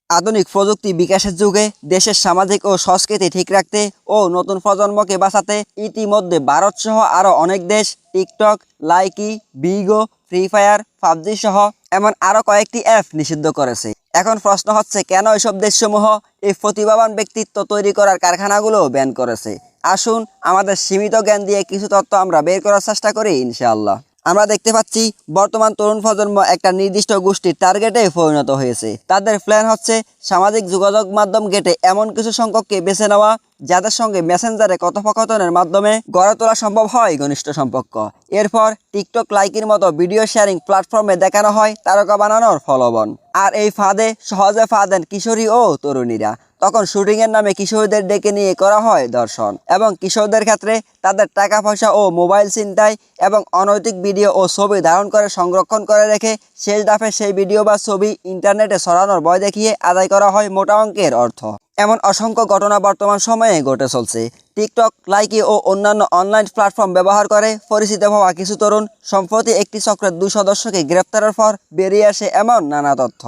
আধুনিক প্রযুক্তি বিকাশের যুগে দেশের সামাজিক ও সংস্কৃতি ঠিক রাখতে ও নতুন প্রজন্মকে বাঁচাতে ইতিমধ্যে ভারত সহ আরও অনেক দেশ TikTok, Likee, Bigo, free fire, PUBG সহ এমন আরও কয়েকটি অ্যাপ নিষিদ্ধ করেছে। এখন প্রশ্ন হচ্ছে, কেন এসব দেশসমূহ এই প্রতিভাবান ব্যক্তিত্ব তৈরি করার কারখানাগুলো ব্যান করেছে? আসুন আমাদের সীমিত জ্ঞান দিয়ে কিছু তথ্য আমরা বের করার চেষ্টা করি ইনশাআল্লাহ। আমরা দেখতে পাচ্ছি বর্তমান তরুণ প্রজন্ম একটা নির্দিষ্ট গোষ্ঠীর টার্গেটে পরিণত হয়েছে। তাদের প্ল্যান হচ্ছে সামাজিক যোগাযোগ মাধ্যম ঘেঁটে এমন কিছু সংখ্যককে বেছে নেওয়া যাদের সঙ্গে মেসেঞ্জারে কথোপকথনের মাধ্যমে গড়ে তোলা সম্ভব হয় ঘনিষ্ঠ সম্পর্ক। এরপর টিকটক, লাইকির মতো ভিডিও শেয়ারিং প্ল্যাটফর্মে দেখানো হয় তারকা বানানোর প্রলোভন। আর এই ফাঁদে সহজে পা দেন কিশোরী ও তরুণীরা। তখন শুটিংয়ের নামে কিশোরীদের ডেকে নিয়ে করা হয় ধর্ষণ, এবং কিশোরদের ক্ষেত্রে তাদের টাকা পয়সা ও মোবাইল ছিনতাই এবং অনৈতিক ভিডিও ও ছবি ধারণ করে সংরক্ষণ করে রেখে শেষ ধাপে সেই ভিডিও বা ছবি ইন্টারনেটে ছড়ানোর ভয় দেখিয়ে আদায় করা হয় মোটা অঙ্কের অর্থ। এমন অসংখ্য ঘটনা বর্তমান সময়ে ঘটে চলছে। টিকটক, লাইকি ও অন্যান্য অনলাইন প্ল্যাটফর্ম ব্যবহার করে পরিচিত হওয়া কিছু তরুণ সম্প্রতি একটি চক্রের 2 সদস্যকে গ্রেপ্তারের পর বেরিয়ে আসে এমন নানা তথ্য।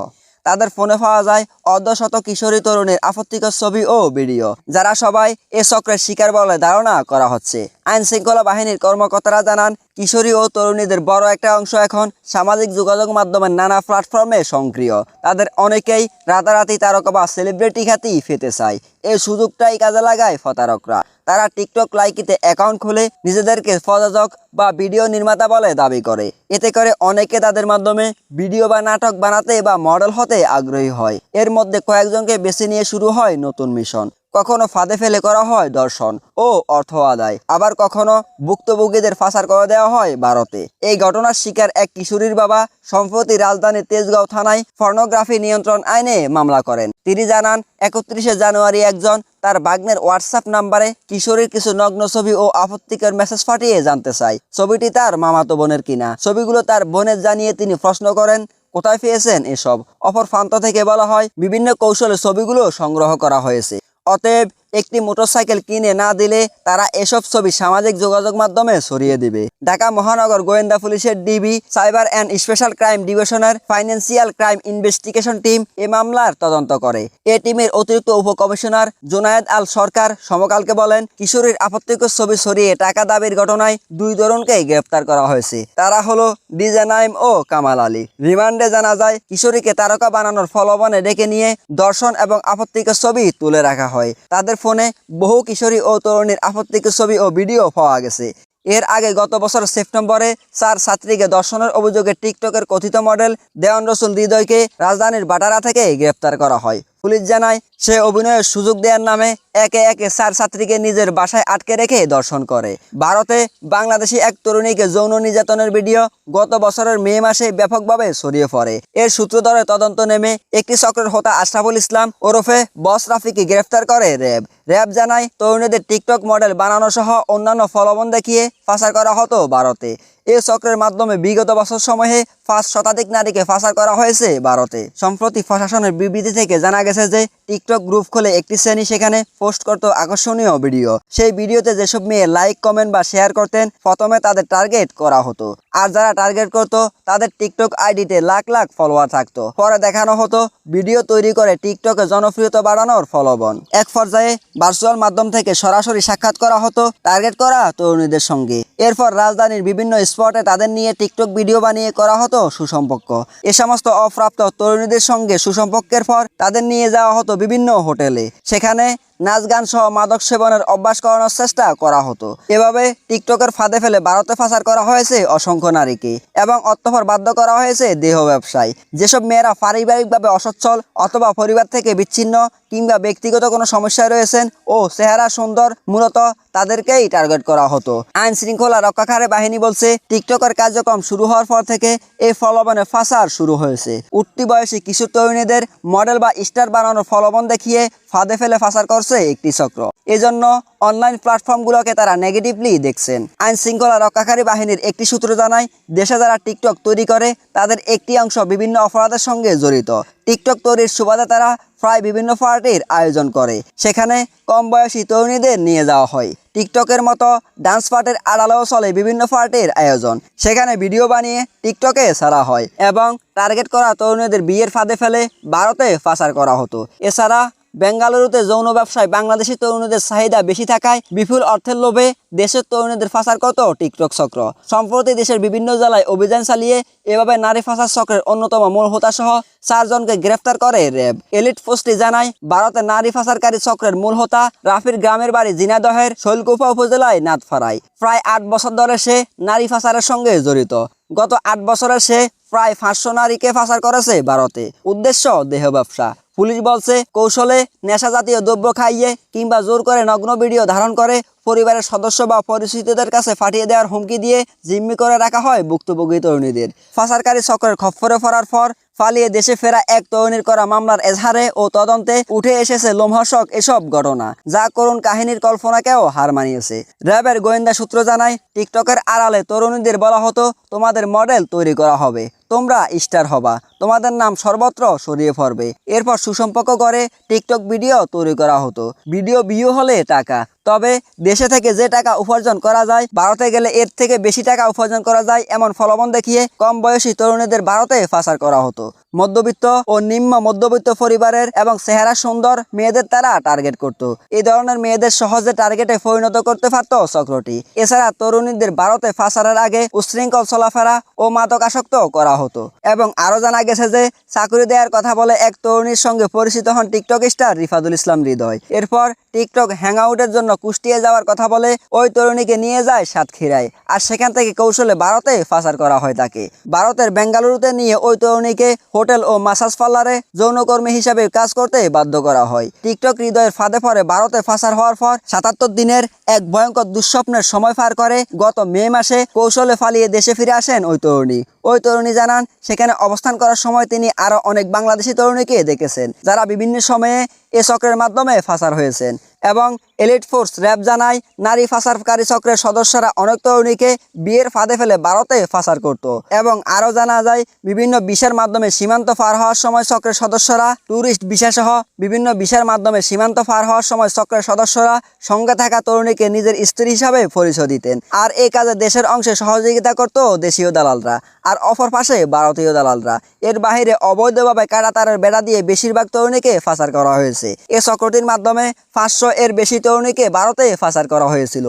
তাদের ফোনে পাওয়া যায় অর্ধশত কিশোরী তরুণীর আপত্তিকর ছবি ও ভিডিও, যারা সবাই এ চক্রের শিকার বলে ধারণা করা হচ্ছে। আইন শৃঙ্খলা বাহিনীর কর্মকর্তারা জানান, কিশোরী ও তরুণীদের বড় একটা অংশ এখন সামাজিক যোগাযোগ মাধ্যমের নানা প্ল্যাটফর্মে সক্রিয়। তাদের অনেকেই রাতারাতি তারকা বা সেলিব্রিটি খ্যাতি পেতে চায়। এই সুযোগটাই কাজে লাগায় প্রতারকরা। তারা টিকটক, লাইকিতে অ্যাকাউন্ট খুলে নিজেদেরকে প্রযোজক বা ভিডিও নির্মাতা বলে দাবি করে। এতে করে অনেকে তাদের মাধ্যমে ভিডিও বা নাটক বানাতে বা মডেল হতে আগ্রহী হয়। এর মধ্যে কয়েকজনকে বেছে নিয়ে শুরু হয় নতুন মিশন। কখনো ফাঁদে ফেলে করা হয় ধর্ষণ ও অর্থ আদায়, আবার কখনো ভুক্তভোগীদের পাচার করে দেওয়া হয় ভারতে। এই ঘটনার শিকার এক কিশোরীর বাবা সম্প্রতি রাজধানীর তেজগাঁও থানায় পর্নোগ্রাফি নিয়ন্ত্রণ আইনে মামলা করেন। তিনি জানান, 31শে জানুয়ারি একজন তার ভাগ্নের হোয়াটসঅ্যাপ নাম্বারে কিশোরীর কিছু নগ্ন ছবি ও আপত্তিকর মেসেজ পাঠিয়ে জানতে চায় ছবিটি তার মামাতো বোনের কিনা। ছবিগুলো তার বোনের জানিয়ে তিনি প্রশ্ন করেন, কোথায় পেয়েছেন এসব? অপর প্রান্ত থেকে বলা হয়, বিভিন্ন কৌশলে ছবিগুলো সংগ্রহ করা হয়েছে। অতএব একটি মোটরসাইকেল কিনে না দিলে তারা এসব ছবি সামাজিক যোগাযোগ মাধ্যমে ছড়িয়ে দিবে। ঢাকা মহানগর গোয়েন্দা পুলিশের DB cyber and special crime ডিভিশনের ফাইন্যান্সিয়াল ক্রাইম ইনভেস্টিগেশন টিম এ মামলার তদন্ত করে। এ টিমের অতিরিক্ত উপকমিশনার জুনায়েদ আল সরকার সমকালকে বলেন, কিশোরীর আপত্তিকর ছবি ছড়িয়ে টাকা দাবির ঘটনায় 2 তরুণকে গ্রেফতার করা হয়েছে। তারা হলো ডিজে নাইম ও কামাল আলী। রিমান্ডে জানা যায়, কিশোরীকে তারকা বানানোর প্রলোভনে ডেকে নিয়ে ধর্ষণ এবং আপত্তিকর ছবি তুলে রাখা হয়। তাদের ফোনে বহু কিশোরী ও তরুণীর আপত্তিকর ছবি ও ভিডিও পাওয়া গেছে। এর আগে গত বছর সেপ্টেম্বরে 4 ছাত্রীকে ধর্ষণের অভিযোগে টিকটকের কথিত মডেল দেওয়ান রসুল হৃদয়কে রাজধানীর বাটারা থেকে গ্রেপ্তার করা হয়। পুলিশ জানায়, সে অভিনয়ের সুযোগ দেওয়ার নামে একে একে 4 ছাত্রীকে নিজের বাসায় আটকে রেখে ধর্ষণ করে। ভারতে বাংলাদেশি এক তরুণীকে যৌন নির্যাতনের ভিডিও গত বছরের মে মাসে ব্যাপকভাবে ছড়িয়ে পড়ে। এর সূত্র ধরে তদন্ত নেমে একটি চক্রের হোতা আশরাফুল ইসলাম ওরফে বস রাফিকে গ্রেফতার করে র্যাব। র্যাব জানায়, তরুণীদের টিকটক মডেল বানানো সহ অন্যান্য প্রলোভন দেখিয়ে পাচার করা হতো ভারতে। এই চক্রের মাধ্যমে বিগত বছর সময়ে 5 শতাধিক নারীকে পাচার করা হয়েছে ভারতে। সম্প্রতি প্রশাসনের বিবৃতি থেকে জানা গেছে যে টিকটক গ্রুপ খুলে একটি শ্রেণী সেখানে পোস্ট করত আকর্ষণীয় ভিডিও। সেই ভিডিওতে যেসব মেয়ে লাইক, কমেন্ট বা শেয়ার করতেন, প্রথমে তাদের টার্গেট করা হতো। আর যারা টার্গেট করত তাদের টিকটক আইডিতে লাখ লাখ ফলোয়ার থাকতো। পরে দেখানো হতো ভিডিও তৈরি করে টিকটকে জনপ্রিয়তা বাড়ানোর প্রলোভন। এক পর্যায়ে ভার্চুয়াল মাধ্যম থেকে সরাসরি সাক্ষাৎ করা হতো টার্গেট করা তরুণীদের সঙ্গে। এরপর রাজধানীর বিভিন্ন স্পটে তাদের নিয়ে টিকটক ভিডিও বানিয়ে করা হতো সুসম্পর্ক। এ সমস্ত অপ্রাপ্ত তরুণীদের সঙ্গে সুসম্পর্কের পর তাদের নিয়ে যাওয়া হতো বিভিন্ন হোটেলে। সেখানে নাচ, গান সহ মাদক সেবনের অভ্যাস করানোর চেষ্টা করা হতো। এভাবে টিকটকের ফাঁদে ফেলে ভারতে পাচার করা হয়েছে অসংখ্য নারীকে এবং অর্থপর বাধ্য করা হয়েছে দেহ ব্যবসায়। যেসব মেয়েরা পারিবারিকভাবে অসচ্ছল অথবা পরিবার থেকে বিচ্ছিন্ন কিংবা ব্যক্তিগত কোনো সমস্যায় রয়েছেন ও চেহারা সুন্দর, মূলত তাদেরকেই টার্গেট করা হতো। আইন শৃঙ্খলা রক্ষাকারী বাহিনী বলছে, টিকটকের কার্যক্রম শুরু হওয়ার পর থেকে এই প্রলোভনে পাচার শুরু হয়েছে। উঠতি বয়সী কিশোর তরুণীদের মডেল বা স্টার বানানোর প্রলোভন দেখিয়ে ফাঁদে ফেলে পাচার করছে একটি চক্র। এজন্য অনলাইন প্ল্যাটফর্মগুলোকে তারা নেগেটিভলি দেখছেন। আইন শৃঙ্খলা রক্ষাকারী বাহিনীর একটি সূত্র জানায়, দেশে যারা টিকটক তৈরি করে তাদের একটি অংশ বিভিন্ন অপরাধের সঙ্গে জড়িত। টিকটক তৈরির সুবাদে তারা প্রায় বিভিন্ন পার্টির আয়োজন করে, সেখানে কম বয়সী তরুণীদের নিয়ে যাওয়া হয়। টিকটকের মতো ডান্স পার্টির আড়ালেও চলে বিভিন্ন পার্টির আয়োজন। সেখানে ভিডিও বানিয়ে টিকটকে ছাড়া হয় এবং টার্গেট করা তরুণীদের বিয়ের ফাঁদে ফেলে ভারতে পাচার করা হতো। এছাড়া বেঙ্গালুরুতে যৌন ব্যবসায় বাংলাদেশি তরুণীদের চাহিদা বেশি থাকায় বিপুল অর্থের লোভে দেশের তরুণীদের পাচার করত টিকটক চক্র। সম্প্রতি দেশের বিভিন্ন জেলায় অভিযান চালিয়ে এভাবে নারী পাচার চক্রের অন্যতম মূল হোতা সহ 4 জনকে গ্রেফতার করে র্যাব। এলিট পোস্টটি জানায়, ভারতে নারী পাচারকারী চক্রের মূল হোতা রাফির গ্রামের বাড়ি ঝিনাইদহের শৈলকুপা উপজেলায় নাথপাড়ায়। প্রায় 8 বছর ধরে সে নারী পাচারের সঙ্গে জড়িত। গত 8 বছরে সে প্রায় 500 নারীকে পাচার করেছে ভারতে। উদ্দেশ্য দেহ ব্যবসা। পুলিশ বলছে, কৌশলে নেশা জাতীয় দ্রব্য খাইয়ে কিংবা জোর করে নগ্ন ভিডিও ধারণ করে পরিবারের সদস্য বা পরিচিতদের কাছে পাঠিয়ে দেওয়ার হুমকি দিয়ে জিম্মি করে রাখা হয় ভুক্তভোগী তরুণীদের। পাচারকারী চক্রের খপ্পরে পড়ার পর পালিয়ে দেশে ফেরা এক তরুণীর করা মামলার এজাহারে ও তদন্তে উঠে এসেছে লোমহর্ষক এসব ঘটনা, যা করুণ কাহিনীর কল্পনাকেও হার মানিয়েছে। র্যাবের গোয়েন্দা সূত্র জানায়, টিকটকের আড়ালে তরুণীদের বলা হতো, তোমাদের মডেল তৈরি করা হবে, তোমরা স্টার হবা, তোমাদের নাম সর্বত্র ছড়িয়ে পড়বে। এরপর সুসম্পর্ক করে টিকটক ভিডিও তৈরি করা হতো। ভিডিও ভিউ হলে টাকা। তবে দেশে থেকে যে টাকা উপার্জন করা যায়, ভারতে গেলে এর থেকে বেশি টাকা উপার্জন করা যায় এমন ফলবন দেখিয়ে কম বয়সী তরুণীদের ভারতে পাচার করা হতো। মধ্যবিত্ত ও নিম্ন মধ্যবিত্ত পরিবারের এবং চেহারা সুন্দর মেয়েদের তারা টার্গেট করত। এই ধরনের মেয়েদের সহজে টার্গেটে পরিণত করতে পারত চক্রটি। এছাড়া তরুণীদের ভারতে পাচারের আগে উশৃঙ্খল চলাফেরা ও মাদকাসক্ত করা হতো। এবং আরো জানা গেছে যে চাকরি দেওয়ার কথা বলে এক তরুণীর সঙ্গে পরিচিত হন টিকটক স্টার রিফাদুল ইসলাম হৃদয়। এরপর টিকটক হ্যাংআউটের জন্য কুষ্টিয়া যাওয়ার কথা বলে ওই তরুণীকে নিয়ে যায় সাতক্ষীরায়, আর সেখান থেকে কৌশলে ভারতে পাচার করা হয় তাকে। ভারতের বেঙ্গালুরুতে নিয়ে ওই তরুণীকে হোটেল ও মাসাজ পার্লারে যৌনকর্মী হিসাবে কাজ করতে বাধ্য করা হয়। টিকটক হৃদয়ের ফাঁদে পড়ে ভারতে পাচার হওয়ার পর 77 দিনের এক ভয়ঙ্কর দুঃস্বপ্নের সময় পার করে গত মে মাসে কৌশলে পালিয়ে দেশে ফিরে আসেন ওই তরুণী। ওই তরুণী জানান, সেখানে অবস্থান করার সময় তিনি আরো অনেক বাংলাদেশি তরুণীকে দেখেছেন, যারা বিভিন্ন সময়ে এ চক্রের মাধ্যমে পাচার হয়েছেন। এবং এলিট ফোর্স র্যাব জানায়, নারী পাচারকারী চক্রের সদস্যরা অনেক তরুণীকে বিয়ের ফাঁদে ফেলে ভারতে পাচার করত। এবং আরও জানা যায়, বিভিন্ন ভিসার মাধ্যমে সীমান্ত পার হওয়ার সময় চক্রের সদস্যরা ট্যুরিস্ট ভিসা সহ বিভিন্ন ভিসার মাধ্যমে সীমান্ত পার হওয়ার সময় চক্রের সদস্যরা সঙ্গে থাকা তরুণীকে নিজের স্ত্রী হিসাবে পরিচয় দিতেন। আর এই কাজে দেশের অংশে সহযোগিতা করত দেশীয় দালালরা, আর অপর পাশে ভারতীয় দালালরা। এর বাহিরে অবৈধভাবে কাঁটাতারের বেড়া দিয়ে বেশিরভাগ তরুণীকে পাচার করা হয়েছে। এ চক্রটির মাধ্যমে 500 এর বেশি তরুণীকে ভারতে পাচার করা হয়েছিল।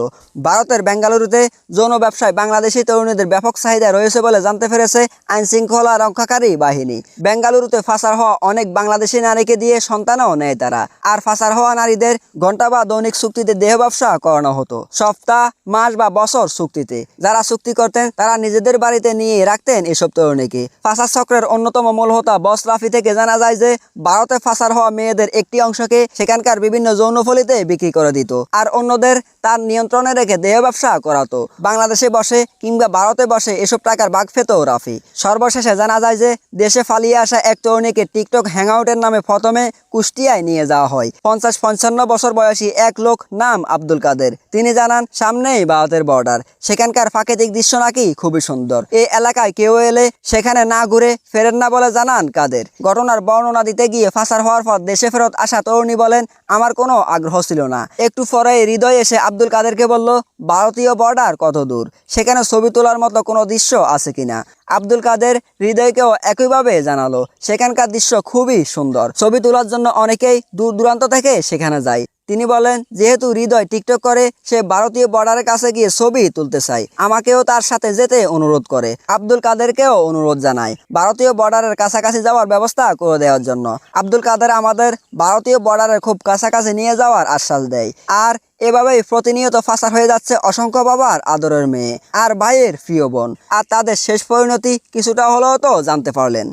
ভারতের বেঙ্গালুরুতে যৌন ব্যবসায় বাংলাদেশি তরুণীদের ব্যাপক চাহিদা রয়েছে বলে জানতে পেরেছে আইন শৃঙ্খলা রক্ষাকারী বাহিনী। বেঙ্গালুরুতে পাচার হওয়া অনেক বাংলাদেশি নারীকে দিয়ে সন্তানও নেয় তারা। আর পাচার হওয়া নারীদের ঘন্টা বা দৈনিক চুক্তিতে দেহ ব্যবসা করানো হতো, সপ্তাহ, মাস বা বছর চুক্তিতে। যারা চুক্তি করতেন তারা নিজেদের বাড়িতে নিয়ে রাখতেন এসব তরুণীকে। পাচার চক্রের অন্যতম মূল হোতা বস রাফি থেকে জানা যায় যে ভারতে পাচার হওয়া মেয়েদের একটি অংশকে সেখানকার বিভিন্ন যৌনফলিতে বিক্রি করে দিত, আর অন্যদের তার নিয়ন্ত্রণে রেখে দেহ ব্যবসা করাতো। বাংলাদেশে বসে কিংবা ভারতে বসে এসব টাকার ভাগ পেত রাফি। সর্বশেষে জানা যায় যে দেশে পালিয়ে আসা এক তরুণীকে টিকটক হ্যাংআউটের নামে প্রথমে কুষ্টিয়ায় নিয়ে যাওয়া হয়। 50-55 বছর বয়সী এক লোক, নাম আব্দুল কাদের। তিনি জানান, সামনেই ভারতের বর্ডার, সেখানকার প্রাকৃতিক দৃশ্য নাকি খুবই সুন্দর। এই এলাকায় কেউ এলে সেখানে না ঘুরে ফেরেন না বলে জানান কাদের। ঘটনার বর্ণনা দিতে গিয়ে পাচার হওয়ার পর দেশে ফেরত আসা তরুণী বলেন, আমার কোনো আগ্রহ ছিল না। একটু পরে হৃদয় এসে আব্দুল কাদেরকে বলল, ভারতীয় বর্ডার কত দূর, সেখানে ছবি তোলার মতো কোনো দৃশ্য আছে কিনা। আব্দুল কাদের হৃদয়কেও একইভাবে জানালো, সেখানকার দৃশ্য খুবই সুন্দর, ছবি তোলার জন্য অনেকেই দূর দূরান্ত থেকে সেখানে যায়। তিনি বলেন, যেহেতু হৃদয় টিকটক করে, সে ভারতীয় বর্ডারের কাছে গিয়ে ছবি তুলতে চায়, আমাকেও তার সাথে যেতে অনুরোধ করে। আব্দুল কাদেরকেও অনুরোধ জানায় ভারতীয় বর্ডারের কাছাকাছি যাওয়ার ব্যবস্থা করে দেওয়ার জন্য। আব্দুল কাদের আমাদের ভারতীয় বর্ডারের খুব কাছাকাছি নিয়ে যাওয়ার আশ্বাস দেয়। আর এভাবেই প্রতিনিয়ত পাচার হয়ে যাচ্ছে অসংখ্য বাবার আদরের মেয়ে আর ভাইয়ের প্রিয় বোন। আর তাদের শেষ পরিণতি কিছুটা হলেও তো জানতে পারলেন।